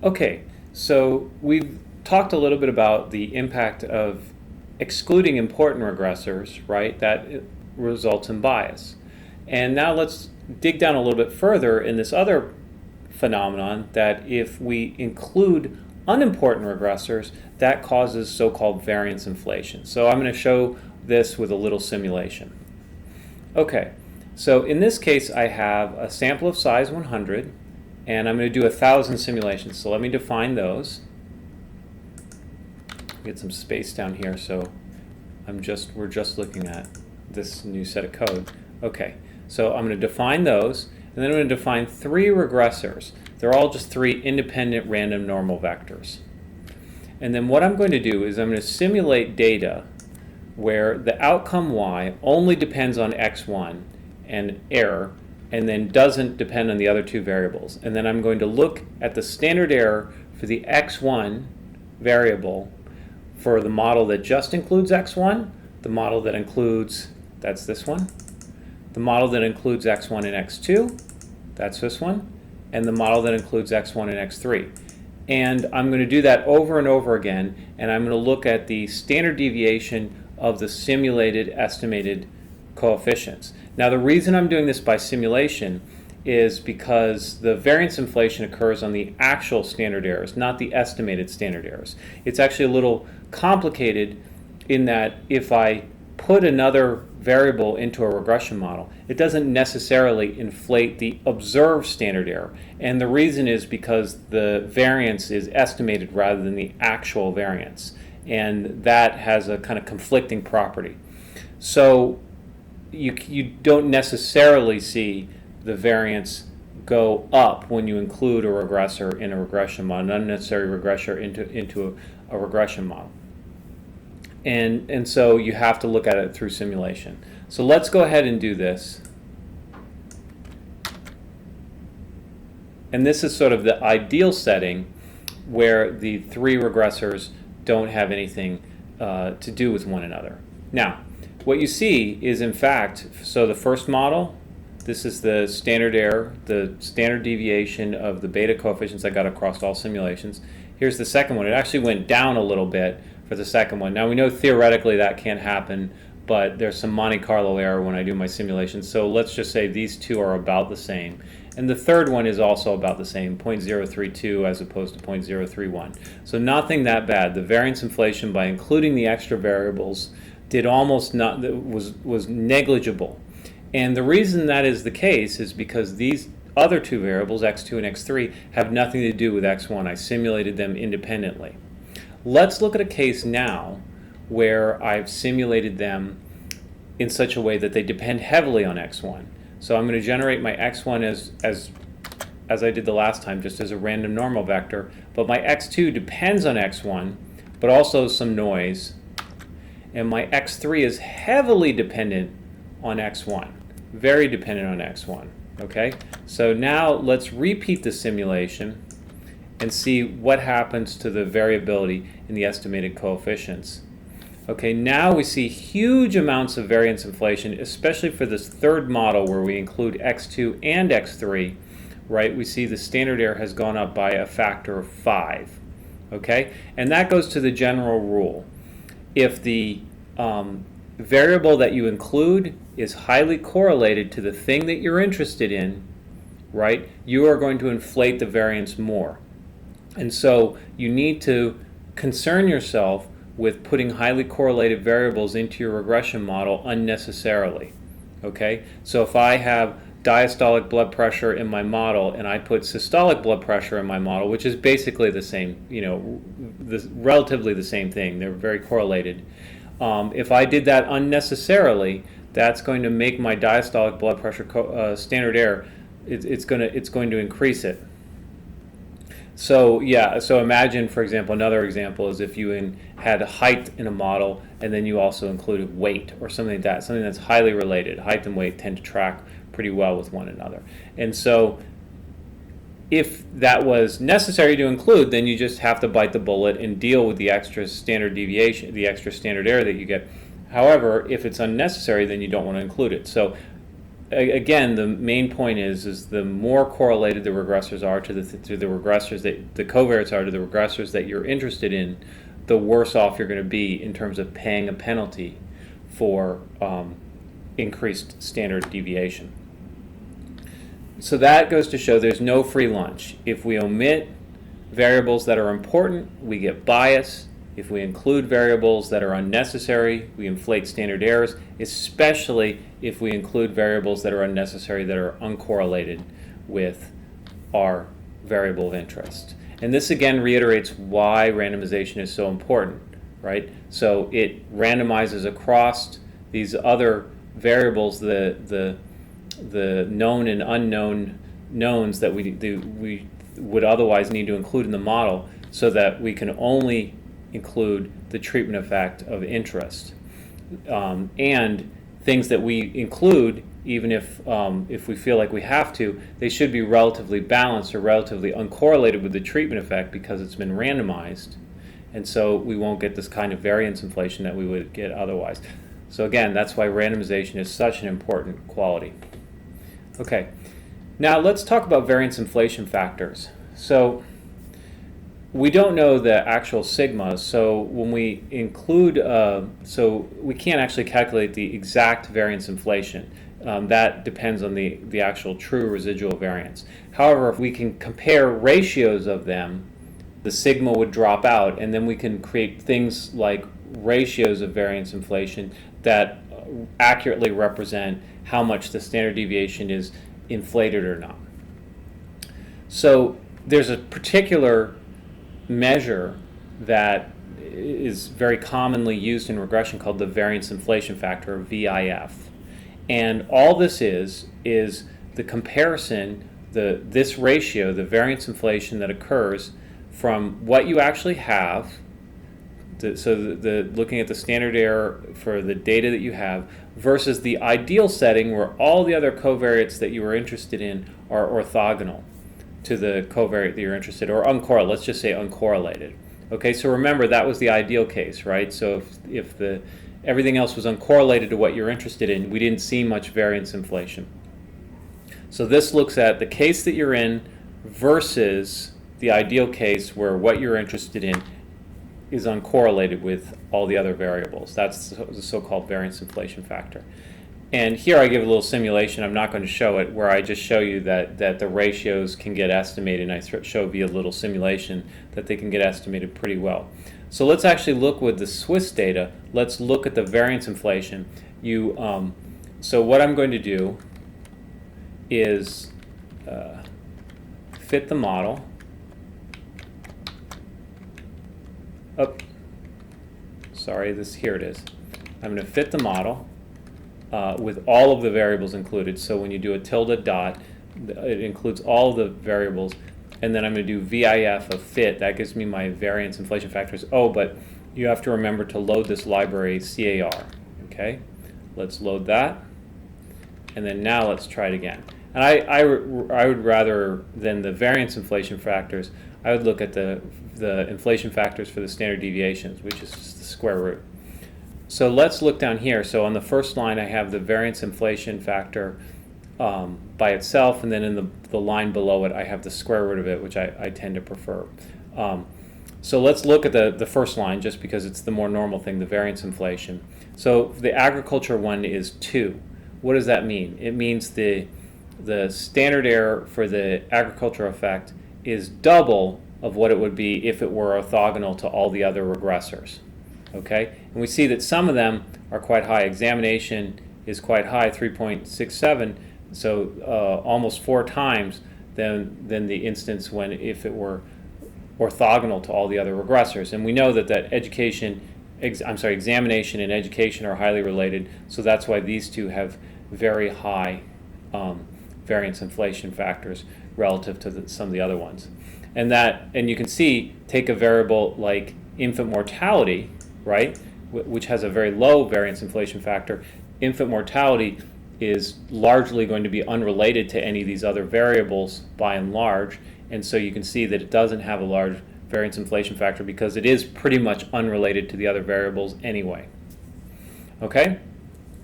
Okay, so we've talked a little bit about the impact of excluding important regressors, right? That results in bias. And now let's dig down a little bit further in this other phenomenon that if we include unimportant regressors, that causes so-called variance inflation. So I'm going to show this with a little simulation. Okay, so in this case I have a sample of size 100 and I'm going to do 1,000 simulations. So let me define those. Get some space down here so we're just looking at this new set of code. Okay, so I'm going to define those, and then I'm going to define 3 regressors. They're all just 3 independent random normal vectors. And then what I'm going to do is I'm going to simulate data where the outcome y only depends on x1 and error, and then doesn't depend on the other 2 variables. And then I'm going to look at the standard error for the x1 variable for the model that just includes x1, the model that includes, that's this one, the model that includes x1 and x2, that's this one, and the model that includes x1 and x3. And I'm going to do that over and over again, and I'm going to look at the standard deviation of the simulated estimated coefficients. Now the reason I'm doing this by simulation is because the variance inflation occurs on the actual standard errors, not the estimated standard errors. It's actually a little complicated in that if I put another variable into a regression model, it doesn't necessarily inflate the observed standard error. And the reason is because the variance is estimated rather than the actual variance. And that has a kind of conflicting property. So you don't necessarily see the variance go up when you include a regressor in a regression model, an unnecessary regressor into a regression model. And so you have to look at it through simulation. So let's go ahead and do this. And this is sort of the ideal setting where the 3 regressors don't have anything to do with one another. Now, what you see is, in fact, so the first model, this is the standard error, the standard deviation of the beta coefficients I got across all simulations. Here's the second one. It actually went down a little bit for the second one. Now we know theoretically that can't happen, but there's some Monte Carlo error when I do my simulations. So let's just say these 2 are about the same. And the third one is also about the same, 0.032 as opposed to 0.031. So nothing that bad. The variance inflation by including the extra variables did almost not, was negligible. And the reason that is the case is because these other 2 variables, x2 and x3, have nothing to do with x1. I simulated them independently. Let's look at a case now where I've simulated them in such a way that they depend heavily on x1. So I'm going to generate my x1 as I did the last time, just as a random normal vector, but my x2 depends on x1, but also some noise, and my x3 is heavily dependent on x1, very dependent on x1. Okay, so now let's repeat the simulation and see what happens to the variability in the estimated coefficients. Okay, now we see huge amounts of variance inflation, especially for this third model where we include x2 and x3, right? We see the standard error has gone up by a factor of 5. Okay, and that goes to the general rule. If the variable that you include is highly correlated to the thing that you're interested in, right, you are going to inflate the variance more. And so you need to concern yourself with putting highly correlated variables into your regression model unnecessarily. Okay, so if I have diastolic blood pressure in my model and I put systolic blood pressure in my model, which is basically the same, relatively the same thing, they're very correlated. If I did that unnecessarily, that's going to make my diastolic blood pressure standard error, it's going to increase it. So yeah, so imagine, for example, another example is if you had height in a model and then you also included weight or something like that, something that's highly related. Height and weight tend to track pretty well with one another. And so if that was necessary to include, then you just have to bite the bullet and deal with the extra standard deviation, the extra standard error that you get. However, if it's unnecessary, then you don't want to include it. So again, the main point is the more correlated the regressors are to the regressors that the covariates are to the regressors that you're interested in, the worse off you're going to be in terms of paying a penalty for increased standard deviation. So that goes to show there's no free lunch. If we omit variables that are important, we get bias. If we include variables that are unnecessary, we inflate standard errors, especially if we include variables that are unnecessary that are uncorrelated with our variable of interest. And this again reiterates why randomization is so important, right? So it randomizes across these other variables, the known and unknown knowns that we would otherwise need to include in the model, so that we can only include the treatment effect of interest. And things that we include, even if we feel like we have to, they should be relatively balanced or relatively uncorrelated with the treatment effect because it's been randomized. And so we won't get this kind of variance inflation that we would get otherwise. So again, that's why randomization is such an important quality. Okay, now let's talk about variance inflation factors. So we don't know the actual sigma, so when we include, so we can't actually calculate the exact variance inflation. That depends on the actual true residual variance. However, if we can compare ratios of them, the sigma would drop out, and then we can create things like ratios of variance inflation that accurately represent how much the standard deviation is inflated or not. So there's a particular measure that is very commonly used in regression called the variance inflation factor, or VIF. And all this is the comparison, this ratio, the variance inflation that occurs from what you actually have, looking at the standard error for the data that you have, versus the ideal setting where all the other covariates that you were interested in are orthogonal to the covariate that you're interested in, or uncorrelated, let's just say uncorrelated. Okay, so remember that was the ideal case, right? So if everything else was uncorrelated to what you're interested in, we didn't see much variance inflation. So this looks at the case that you're in versus the ideal case where what you're interested in is uncorrelated with all the other variables. That's the so-called variance inflation factor. And here I give a little simulation. I'm not going to show it, where I just show you that the ratios can get estimated, and I show via a little simulation that they can get estimated pretty well. So let's actually look with the Swiss data. Let's look at the variance inflation. So what I'm going to do is fit the model. Here it is. I'm going to fit the model with all of the variables included. So when you do a tilde dot, it includes all of the variables, and then I'm going to do VIF of fit. That gives me my variance inflation factors. Oh, but you have to remember to load this library CAR. Okay, let's load that, and then now let's try it again. And I would rather than the variance inflation factors, I would look at the inflation factors for the standard deviations, which is just the square root. So let's look down here. So on the first line, I have the variance inflation factor by itself, and then in the line below it, I have the square root of it, which I tend to prefer. So let's look at the first line, just because it's the more normal thing, the variance inflation. So the agriculture one is 2. What does that mean? It means the standard error for the agriculture effect is double of what it would be if it were orthogonal to all the other regressors. Okay, and we see that some of them are quite high. Examination is quite high, 3.67, so almost 4 times than the instance if it were orthogonal to all the other regressors. And we know that examination and education are highly related, so that's why these two have very high variance inflation factors relative to some of the other ones. And you can see, take a variable like infant mortality, right, which has a very low variance inflation factor. Infant mortality is largely going to be unrelated to any of these other variables by and large, and so you can see that it doesn't have a large variance inflation factor because it is pretty much unrelated to the other variables anyway. Okay,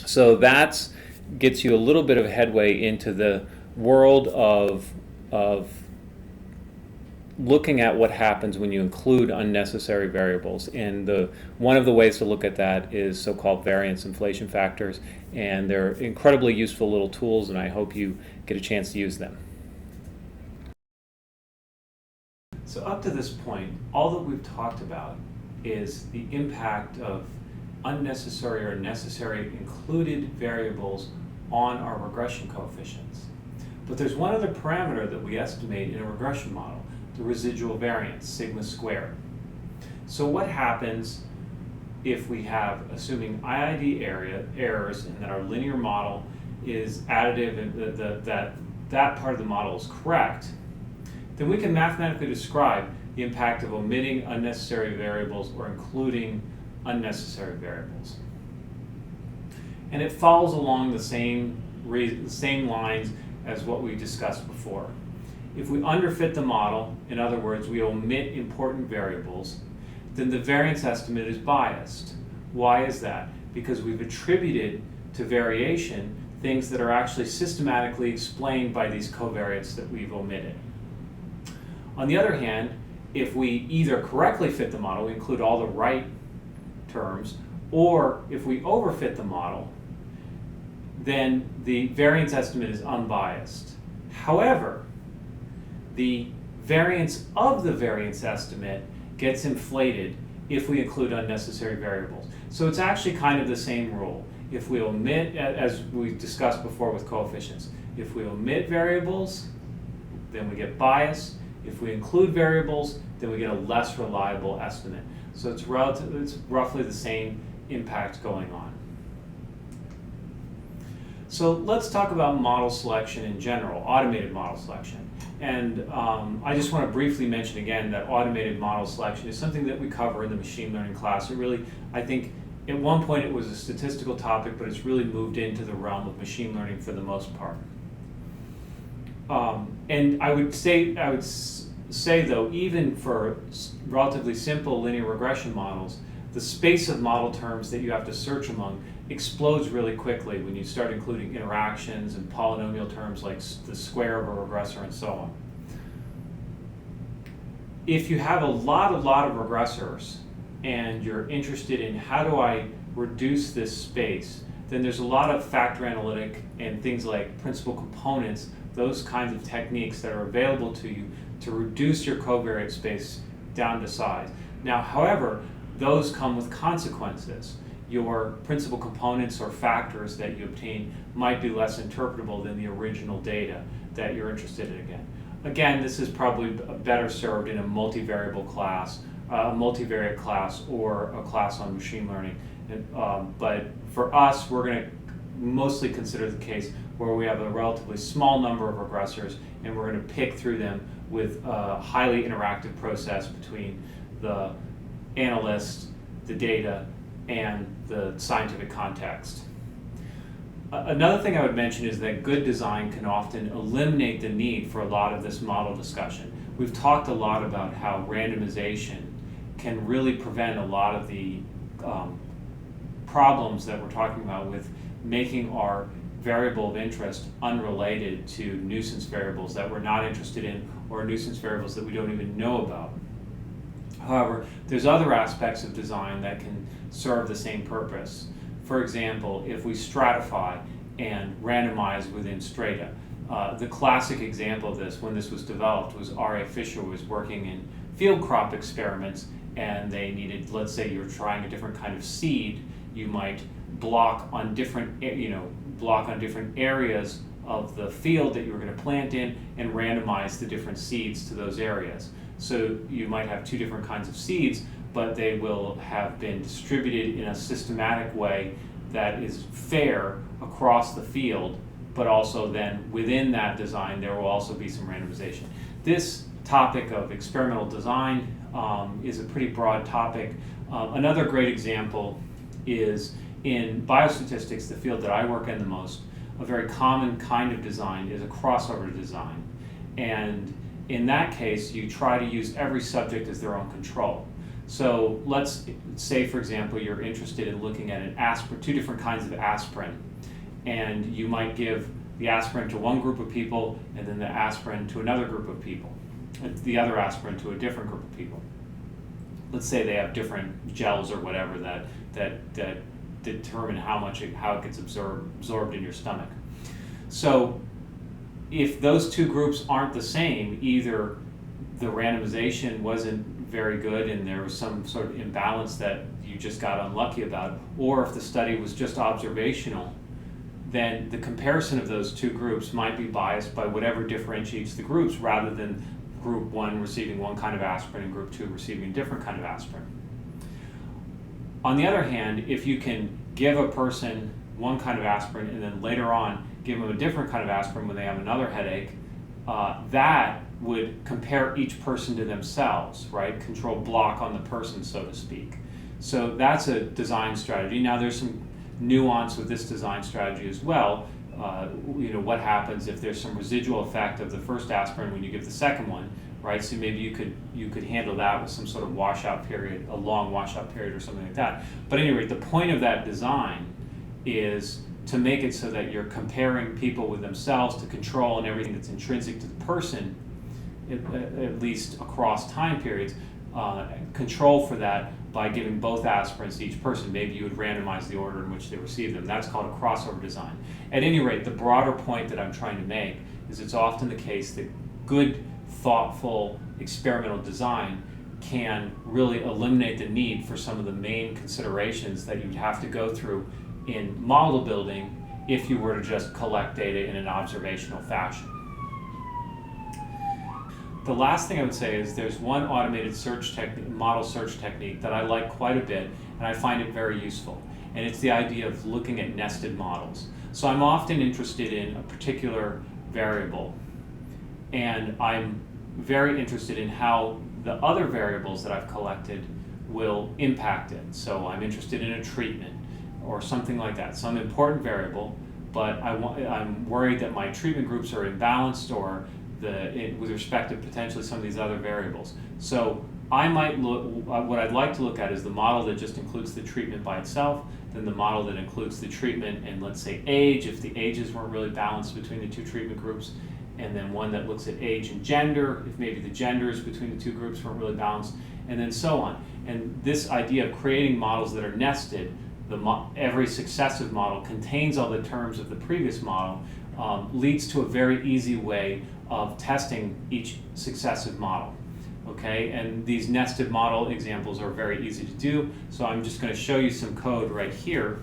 so that's gets you a little bit of headway into the world of looking at what happens when you include unnecessary variables. And one of the ways to look at that is so-called variance inflation factors, and they're incredibly useful little tools, and I hope you get a chance to use them. So up to this point, all that we've talked about is the impact of unnecessary or necessary included variables on our regression coefficients. But there's one other parameter that we estimate in a regression model, the residual variance, sigma squared. So what happens if we have, assuming IID errors and that our linear model is additive and that part of the model is correct, then we can mathematically describe the impact of omitting unnecessary variables or including unnecessary variables. And it follows along the same lines as what we discussed before. If we underfit the model, in other words, we omit important variables, then the variance estimate is biased. Why is that? Because we've attributed to variation things that are actually systematically explained by these covariates that we've omitted. On the other hand, if we either correctly fit the model, we include all the right terms, or if we overfit the model, then the variance estimate is unbiased. However, the variance of the variance estimate gets inflated if we include unnecessary variables. So it's actually kind of the same rule. If we omit, as we discussed before with coefficients, if we omit variables, then we get bias. If we include variables, then we get a less reliable estimate. So it's roughly the same impact going on. So let's talk about model selection in general, automated model selection. And I just want to briefly mention again that automated model selection is something that we cover in the machine learning class. It really, I think, at one point it was a statistical topic, but it's really moved into the realm of machine learning for the most part. And I would say though, even for relatively simple linear regression models, the space of model terms that you have to search among explodes really quickly when you start including interactions and polynomial terms like the square of a regressor and so on. If you have a lot of regressors and you're interested in how do I reduce this space, then there's a lot of factor analytic and things like principal components, those kinds of techniques that are available to you to reduce your covariate space down to size. Now, however, those come with consequences. Your principal components or factors that you obtain might be less interpretable than the original data that you're interested in again. Again, this is probably better served in a multivariable class, a multivariate class, or a class on machine learning. But for us, we're going to mostly consider the case where we have a relatively small number of regressors and we're going to pick through them with a highly interactive process between the analyst, the data, and the scientific context. Another thing I would mention is that good design can often eliminate the need for a lot of this model discussion. We've talked a lot about how randomization can really prevent a lot of the problems that we're talking about with making our variable of interest unrelated to nuisance variables that we're not interested in or nuisance variables that we don't even know about. However, there's other aspects of design that can serve the same purpose. For example, if we stratify and randomize within Strata, the classic example of this, when this was developed, was R.A. Fisher was working in field crop experiments, and they needed, let's say you're trying a different kind of seed, you might block on different areas of the field that you were going to plant in and randomize the different seeds to those areas. So you might have two different kinds of seeds, but they will have been distributed in a systematic way that is fair across the field, but also then within that design there will also be some randomization. This topic of experimental design is a pretty broad topic. Another great example is in biostatistics, the field that I work in the most. A very common kind of design is a crossover design. And in that case, you try to use every subject as their own control. So let's say, for example, you're interested in looking at two different kinds of aspirin. and you might give the aspirin to one group of people and then the aspirin to another group of people, the other aspirin to a different group of people. Let's say they have different gels or whatever that determine how it gets absorbed in your stomach. So if those two groups aren't the same, either the randomization wasn't very good and there was some sort of imbalance that you just got unlucky about, or if the study was just observational, then the comparison of those two groups might be biased by whatever differentiates the groups, rather than group 1 receiving one kind of aspirin and group 2 receiving a different kind of aspirin. On the other hand, if you can give a person one kind of aspirin and then later on give them a different kind of aspirin when they have another headache, that would compare each person to themselves, right? Control block on the person, so to speak. So that's a design strategy. Now there's some nuance with this design strategy as well. What happens if there's some residual effect of the first aspirin when you give the second one, right? So maybe you could handle that with some sort of washout period, a long washout period or something like that. But anyway, the point of that design is to make it so that you're comparing people with themselves, to control and everything that's intrinsic to the person, at least across time periods, control for that by giving both aspirins to each person. Maybe you would randomize the order in which they receive them. That's called a crossover design. At any rate, the broader point that I'm trying to make is it's often the case that good, thoughtful, experimental design can really eliminate the need for some of the main considerations that you'd have to go through in model building if you were to just collect data in an observational fashion. The last thing I would say is there's one automated model search technique that I like quite a bit, and I find it very useful. And it's the idea of looking at nested models. So I'm often interested in a particular variable, and I'm very interested in how the other variables that I've collected will impact it. So I'm interested in a treatment or something like that, some important variable, but I'm worried that my treatment groups are imbalanced or with respect to potentially some of these other variables. So I might look, what I'd like to look at is the model that just includes the treatment by itself, then the model that includes the treatment and, let's say, age, if the ages weren't really balanced between the two treatment groups, and then one that looks at age and gender, if maybe the genders between the two groups weren't really balanced, and then so on. And this idea of creating models that are nested, every successive model contains all the terms of the previous model, leads to a very easy way of testing each successive model. Okay, and these nested model examples are very easy to do, so I'm just going to show you some code right here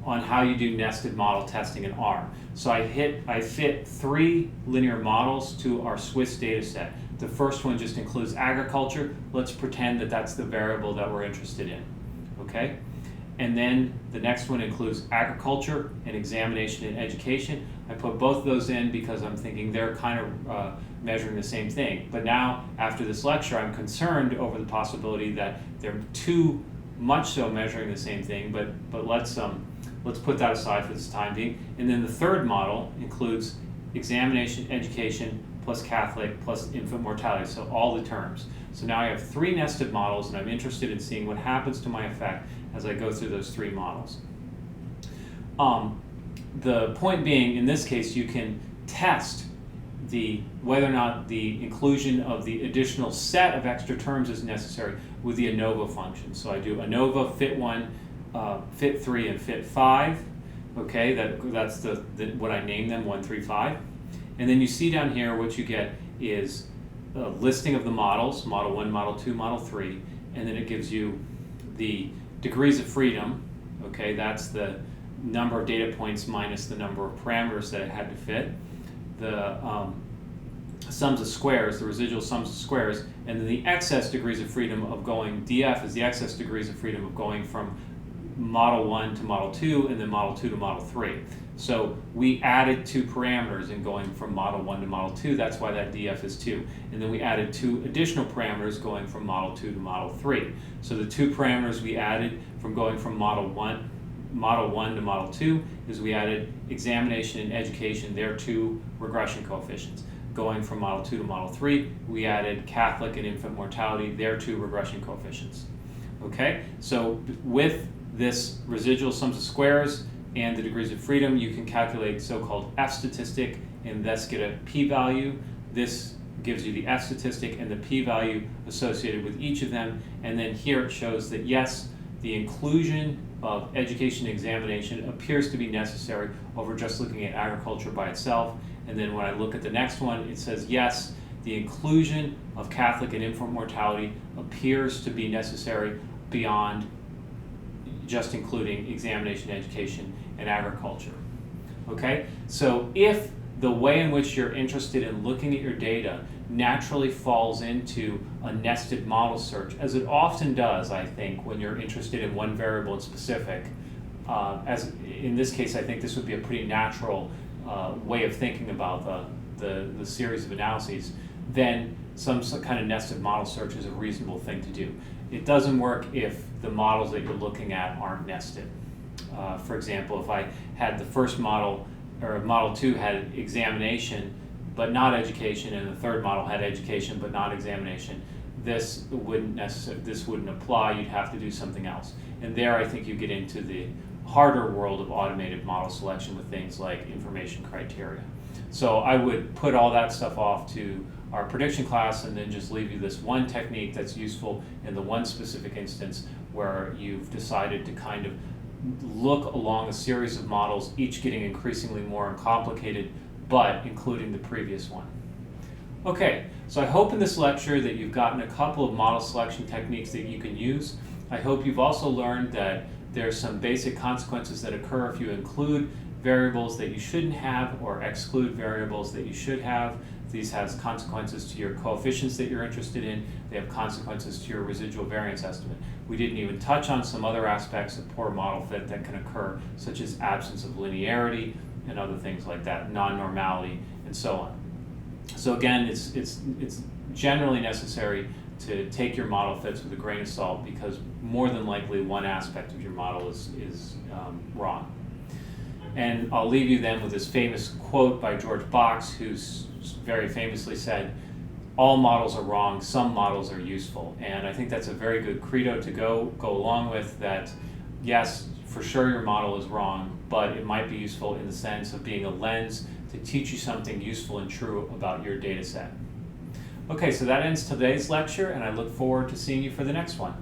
on how you do nested model testing in R. So I fit 3 linear models to our Swiss data set. The first one just includes agriculture. Let's pretend that that's the variable that we're interested in. Okay? And then the next one includes agriculture and examination and education. I put both of those in because I'm thinking they're kind of measuring the same thing. But now, after this lecture, I'm concerned over the possibility that they're too much so measuring the same thing, but let's put that aside for this time being. And then the third model includes examination, education, plus Catholic, plus infant mortality, so all the terms. So now I have 3 nested models, and I'm interested in seeing what happens to my effect as I go through those 3 models. The point being, in this case, you can test whether or not the inclusion of the additional set of extra terms is necessary with the ANOVA function. So I do ANOVA fit 1, fit 3, and fit 5. Okay, that's what I name them, 1, 3, 5. And then you see down here what you get is a listing of the models, model 1, model 2, model 3, and then it gives you the degrees of freedom. Okay, that's the number of data points minus the number of parameters that it had to fit. The sums of squares, the residual sums of squares, and then the excess degrees of freedom of going, DF is the excess degrees of freedom of going from model 1 to model 2 and then model 2 to model 3. So we added 2 parameters in going from model 1 to model 2, that's why that DF is 2. And then we added 2 additional parameters going from model 2 to model 3. So the 2 parameters we added from going from model 1 to model 2 is we added examination and education, their 2 regression coefficients. Going from model 2 to model 3, we added Catholic and infant mortality, their 2 regression coefficients. Okay, so with this residual sums of squares and the degrees of freedom, you can calculate so-called F statistic and thus get a p-value. This gives you the F statistic and the p-value associated with each of them. And then here it shows that yes, the inclusion of education examination appears to be necessary over just looking at agriculture by itself. And then when I look at the next one, it says yes, the inclusion of Catholic and infant mortality appears to be necessary beyond just including examination, education, and agriculture. Okay, so if the way in which you're interested in looking at your data naturally falls into a nested model search, as it often does, I think, when you're interested in one variable in specific, as in this case, I think this would be a pretty natural way of thinking about the series of analyses, then some kind of nested model search is a reasonable thing to do. It doesn't work if the models that you're looking at aren't nested. For example, if I had the first model, or model 2 had examination but not education, and the third model had education but not examination, this wouldn't apply. You'd have to do something else. And there I think you get into the harder world of automated model selection with things like information criteria. So I would put all that stuff off to our prediction class and then just leave you this one technique that's useful in the one specific instance where you've decided to kind of look along a series of models, each getting increasingly more complicated, but including the previous one. Okay, so I hope in this lecture that you've gotten a couple of model selection techniques that you can use. I hope you've also learned that there's some basic consequences that occur if you include variables that you shouldn't have or exclude variables that you should have. These has consequences to your coefficients that you're interested in. They have consequences to your residual variance estimate. We didn't even touch on some other aspects of poor model fit that can occur, such as absence of linearity and other things like that, non-normality, and so on. So again, it's generally necessary to take your model fits with a grain of salt because more than likely one aspect of your model is wrong. And I'll leave you then with this famous quote by George Box, who's very famously said, all models are wrong, some models are useful. And I think that's a very good credo to go along with, that yes, for sure your model is wrong, but it might be useful in the sense of being a lens to teach you something useful and true about your data set. Okay, so that ends today's lecture, and I look forward to seeing you for the next one.